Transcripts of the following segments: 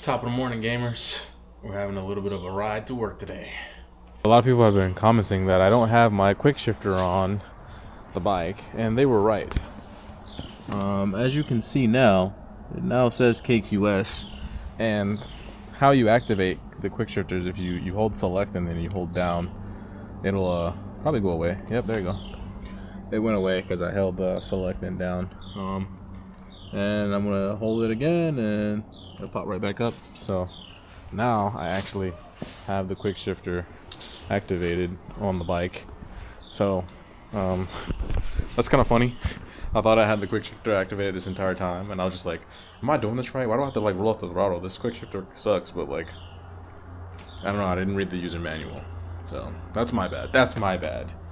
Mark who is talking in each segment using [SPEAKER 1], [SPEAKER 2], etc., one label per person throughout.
[SPEAKER 1] Top of the morning, gamers. We're having a little bit of a ride to work today.
[SPEAKER 2] A lot of people have been commenting that I don't have my quick shifter on the bike, and they were right. As you can see now, it now says KQS, and how you activate the quick shifters, if you hold select and then you hold down, it'll probably go away. Yep, there you go. It went away because I held select and down. And I'm gonna hold it again and it'll pop right back up. So now I actually have the quick shifter activated on the bike. So that's kind of funny. I thought I had the quick shifter activated this entire time, and I was just like, am I doing this right? Why do I have to like roll off the throttle? This quick shifter sucks. But like, I don't know, I didn't read the user manual, so that's my bad.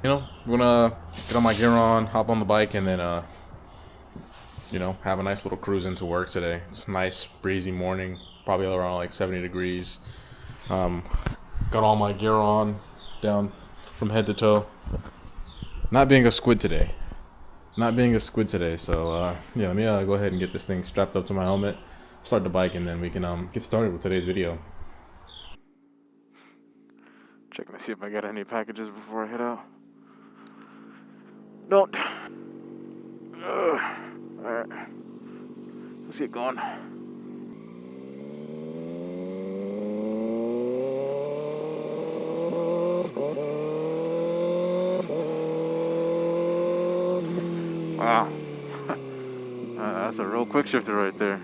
[SPEAKER 2] You know, I'm gonna get all my gear on, hop on the bike, and then you know, have a nice little cruise into work today. It's a nice breezy morning, probably around like 70 degrees. Got all my gear on, down from head to toe. Not being a squid today. So yeah, let me go ahead and get this thing strapped up to my helmet, start the bike, and then we can get started with today's video. Checking to see if I got any packages before I head out. Don't. Alright, let's get going. Wow. That's a real quick shifter right there.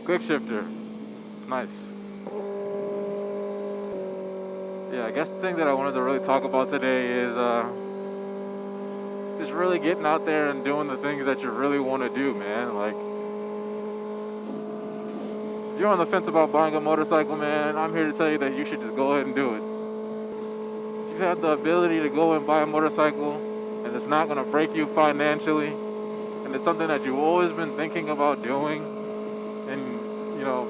[SPEAKER 2] Quick shifter. Nice. Yeah, I guess the thing that I wanted to really talk about today is just really getting out there and doing the things that you really want to do, man. Like, if you're on the fence about buying a motorcycle, man, I'm here to tell you that you should just go ahead and do it. If you have the ability to go and buy a motorcycle and it's not going to break you financially, and it's something that you've always been thinking about doing, and you know,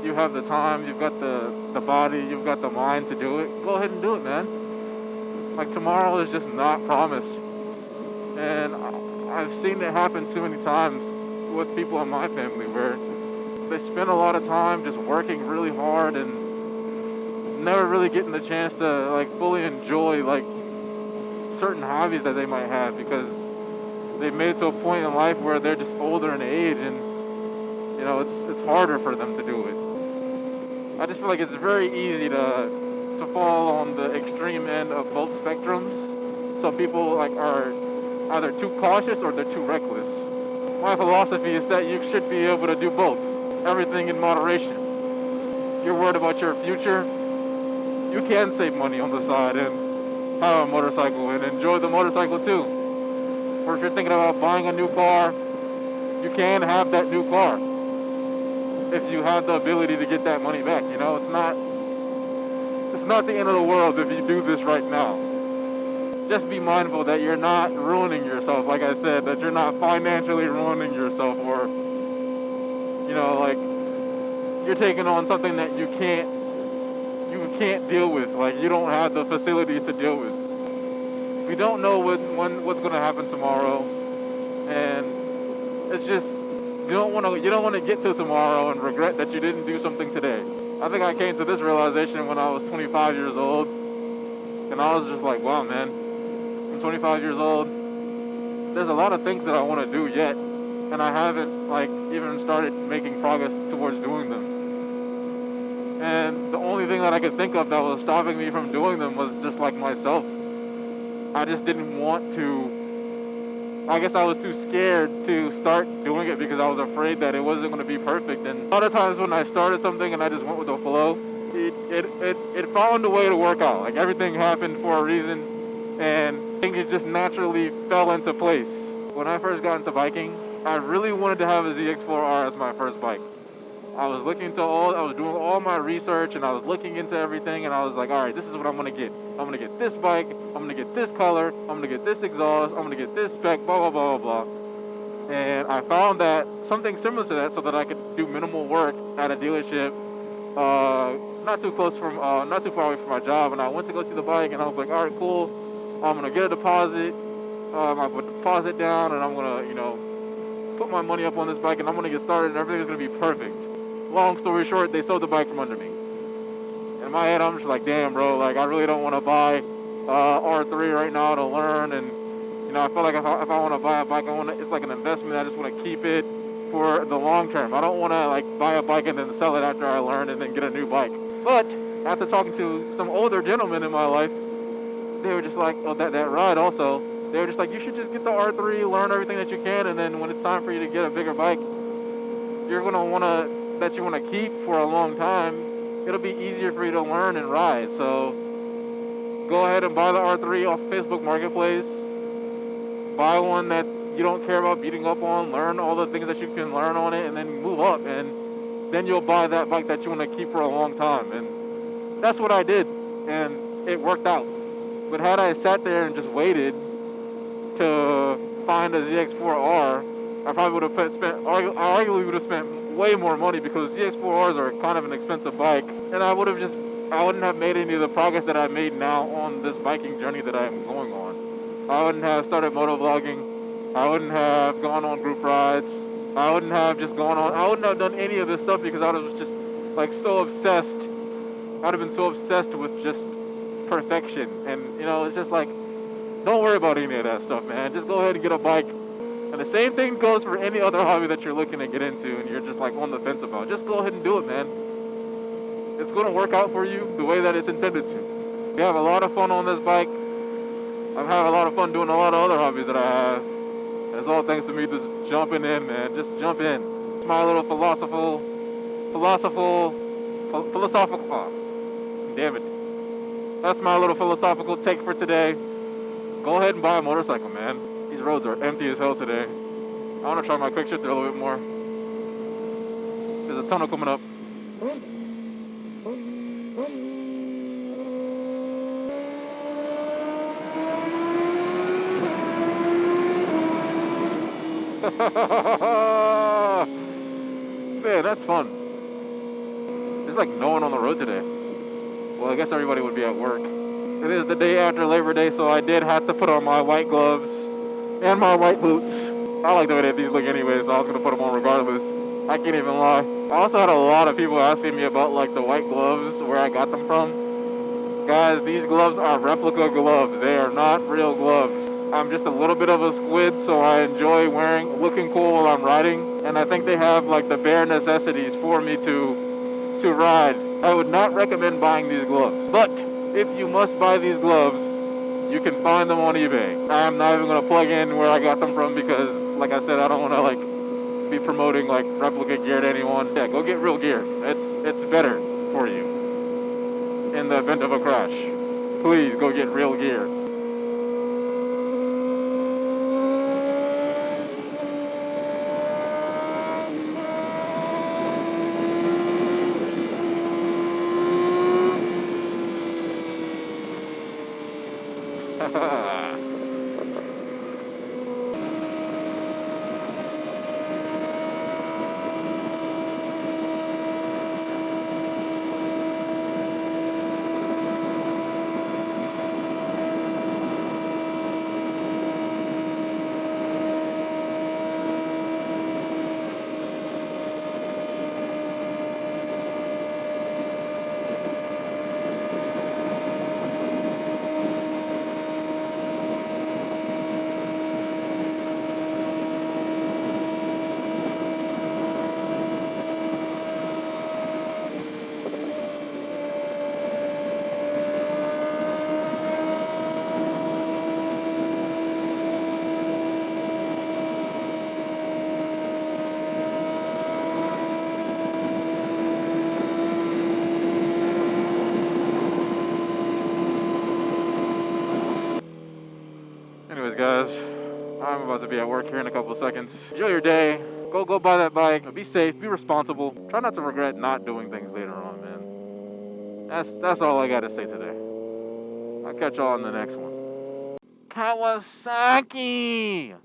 [SPEAKER 2] you have the time, you've got the body, you've got the mind to do it, go ahead and do it, man. Like, tomorrow is just not promised. And I've seen it happen too many times with people in my family where they spend a lot of time just working really hard and never really getting the chance to like fully enjoy like certain hobbies that they might have because they've made it to a point in life where they're just older in age, and you know, it's harder for them to do it. I just feel like it's very easy to fall on the extreme end of both spectrums. So people like are either too cautious or they're too reckless. My philosophy is that you should be able to do both. Everything in moderation. If you're worried about your future, you can save money on the side and have a motorcycle and enjoy the motorcycle too. Or if you're thinking about buying a new car, you can have that new car if you have the ability to get that money back. You know, it's not the end of the world if you do this right now. Just be mindful that you're not ruining yourself, like I said, that you're not financially ruining yourself, or you know, like you're taking on something that you can't deal with, like you don't have the facilities to deal with. We don't know what's going to happen tomorrow, and it's just you don't want to get to tomorrow and regret that you didn't do something today. I think I came to this realization when I was 25 years old, and I was just like, wow, man, I'm 25 years old. There's a lot of things that I want to do yet, and I haven't like even started making progress towards doing them. And the only thing that I could think of that was stopping me from doing them was just like myself. I just didn't want to. I guess I was too scared to start doing it because I was afraid that it wasn't going to be perfect. And a lot of times when I started something and I just went with the flow, it found a way to work out. Like everything happened for a reason, and things just naturally fell into place. When I first got into biking, I really wanted to have a Zx6r as my first bike. I was doing all my research, and I was looking into everything, and I was like, all right, this is what I'm going to get. I'm going to get this bike, I'm going to get this color, I'm going to get this exhaust, I'm going to get this spec, blah, blah, blah, blah, blah. And I found that something similar to that, so that I could do minimal work at a dealership, not too far away from my job. And I went to go see the bike, and I was like, all right, cool. I'm gonna get a deposit. I put the deposit down, and I'm gonna, put my money up on this bike, and I'm gonna get started, and everything's gonna be perfect. Long story short, they sold the bike from under me. In my head, I'm just like, damn, bro, like I really don't want to buy R3 right now to learn, and I feel like if I want to buy a bike, it's like an investment. I just want to keep it for the long term. I don't want to like buy a bike and then sell it after I learn and then get a new bike. But after talking to some older gentlemen in my life, they were just like, oh, that ride also. They were just like, you should just get the R3, learn everything that you can, and then when it's time for you to get a bigger bike, you want to keep for a long time, it'll be easier for you to learn and ride. So go ahead and buy the R3 off Facebook Marketplace. Buy one that you don't care about beating up on, learn all the things that you can learn on it, and then move up. And then you'll buy that bike that you want to keep for a long time. And that's what I did. And it worked out. But had I sat there and just waited to find a Zx6r, I probably would have arguably would have spent way more money, because Zx6rs are kind of an expensive bike, and I wouldn't have made any of the progress that I made now on this biking journey that I'm going on. I wouldn't have started motovlogging. I wouldn't have gone on group rides. I wouldn't have done any of this stuff, because I was just like so obsessed. I'd have been so obsessed with just perfection. And it's just like, don't worry about any of that stuff, man. Just go ahead and get a bike. And the same thing goes for any other hobby that you're looking to get into and you're just like on the fence about. Just go ahead and do it, man. It's going to work out for you the way that it's intended to. We have a lot of fun on this bike. I've had a lot of fun doing a lot of other hobbies that I have. And it's all thanks to me just jumping in, man. Just jump in. It's my little philosophical, damn it. That's my little philosophical take for today. Go ahead and buy a motorcycle, man. These roads are empty as hell today. I want to try my quick shifter a little bit more. There's a tunnel coming up. Man, that's fun. There's like no one on the road today. Well, I guess everybody would be at work. It is the day after Labor Day, so I did have to put on my white gloves and my white boots. I like the way that these look anyway, so I was going to put them on regardless. I can't even lie. I also had a lot of people asking me about like the white gloves, where I got them from. Guys, these gloves are replica gloves. They are not real gloves. I'm just a little bit of a squid, so I enjoy looking cool while I'm riding. And I think they have like the bare necessities for me to ride. I would not recommend buying these gloves. But if you must buy these gloves, you can find them on eBay. I'm not even going to plug in where I got them from, because like I said, I don't want to like be promoting like replica gear to anyone. Yeah, go get real gear. It's better for you in the event of a crash. Please go get real gear. Anyways, guys, I'm about to be at work here in a couple of seconds. Enjoy your day. Go buy that bike. Be safe. Be responsible. Try not to regret not doing things later on, man. That's all I got to say today. I'll catch y'all on the next one. Kawasaki!